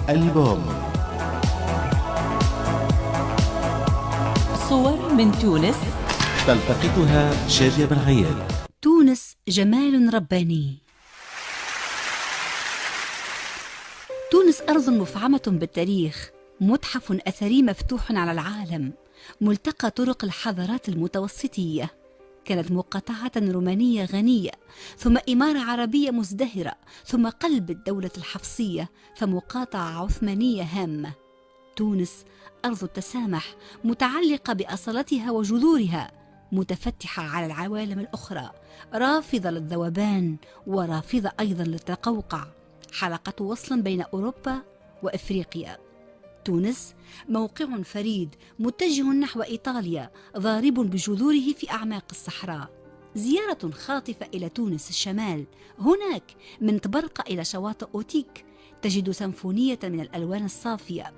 ألبوم صور من تونس تلتقطها شادية بن عيال. تونس جمال رباني. تونس أرض مفعمة بالتاريخ، متحف أثري مفتوح على العالم، ملتقى طرق الحضارات المتوسطية. كانت مقاطعة رومانية غنية، ثم إمارة عربية مزدهرة، ثم قلب الدولة الحفصية، فمقاطعة عثمانية هامة. تونس أرض التسامح، متعلقة بأصالتها وجذورها، متفتحة على العوالم الأخرى، رافضة للذوبان ورافضة أيضا للتقوقع، حلقة وصل بين أوروبا وإفريقيا. تونس موقع فريد متجه نحو إيطاليا، ضارب بجذوره في أعماق الصحراء. زيارة خاطفة إلى تونس الشمال، هناك من تبرقة إلى شواطئ أوتيك تجد سمفونية من الألوان الصافية،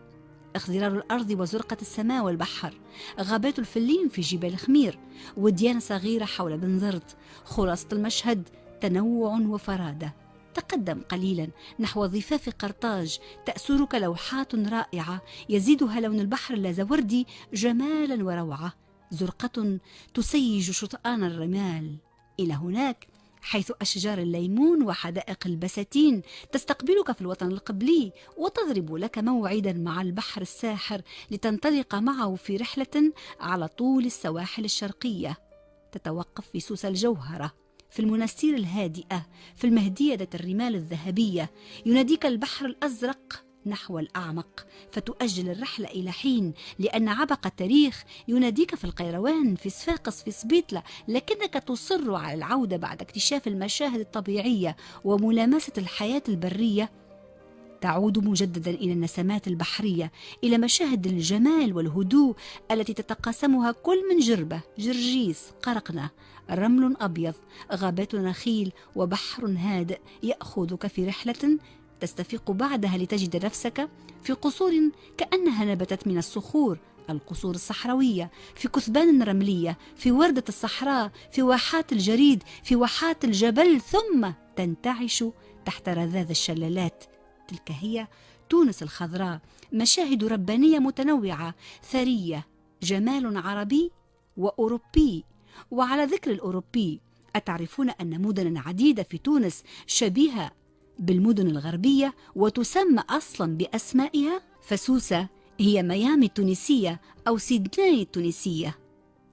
اخضرار الأرض وزرقة السماء والبحر، غابات الفلين في جبال خمير، وديان صغيرة حول بنزرت. خلاصة المشهد تنوع وفرادة. تقدم قليلا نحو ضفاف قرطاج، تأسرك لوحات رائعة يزيدها لون البحر اللازوردي جمالا وروعة، زرقة تسيج شطآن الرمال. إلى هناك حيث أشجار الليمون وحدائق البساتين تستقبلك في الوطن القبلي، وتضرب لك موعدا مع البحر الساحر لتنطلق معه في رحلة على طول السواحل الشرقية. تتوقف في سوس الجوهرة، في المناستير الهادئة، في المهدية ذات الرمال الذهبية. يناديك البحر الأزرق نحو الأعمق، فتؤجل الرحلة إلى حين، لأن عبق التاريخ يناديك في القيروان، في صفاقس، في سبيطلة، لكنك تصر على العودة بعد اكتشاف المشاهد الطبيعية وملامسة الحياة البرية. تعود مجددا إلى النسمات البحرية، إلى مشاهد الجمال والهدوء التي تتقاسمها كل من جربة، جرجيس، قرقنة، رمل أبيض، غابات نخيل، وبحر هادئ يأخذك في رحلة تستفيق بعدها لتجد نفسك في قصور كأنها نبتت من الصخور، القصور الصحراوية، في كثبان رملية، في وردة الصحراء، في واحات الجريد، في واحات الجبل، ثم تنتعش تحت رذاذ الشلالات. تلك هي تونس الخضراء، مشاهد ربانية متنوعة ثرية، جمال عربي وأوروبي. وعلى ذكر الأوروبي، أتعرفون أن مدنا عديدة في تونس شبيهة بالمدن الغربية وتسمى أصلا بأسمائها؟ فسوسة هي ميامي التونسية أو سيدناي التونسية،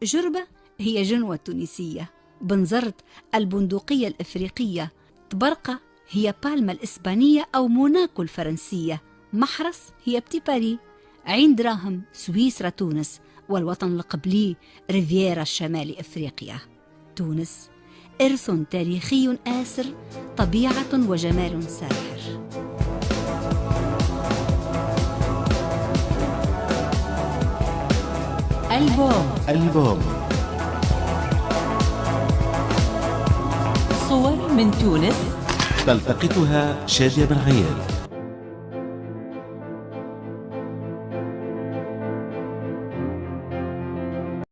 جربة هي جنوة التونسية، بنزرت البندقية الإفريقية، تبرقة هي بالما الإسبانية أو موناكو الفرنسية، محرس هي بتي باري، عين دراهم سويسرا تونس، والوطن القبلي ريفيرا شمال إفريقيا. تونس إرث تاريخي آسر، طبيعة وجمال ساحر. ألبوم صور من تونس تلتقطها شادية بن عيال.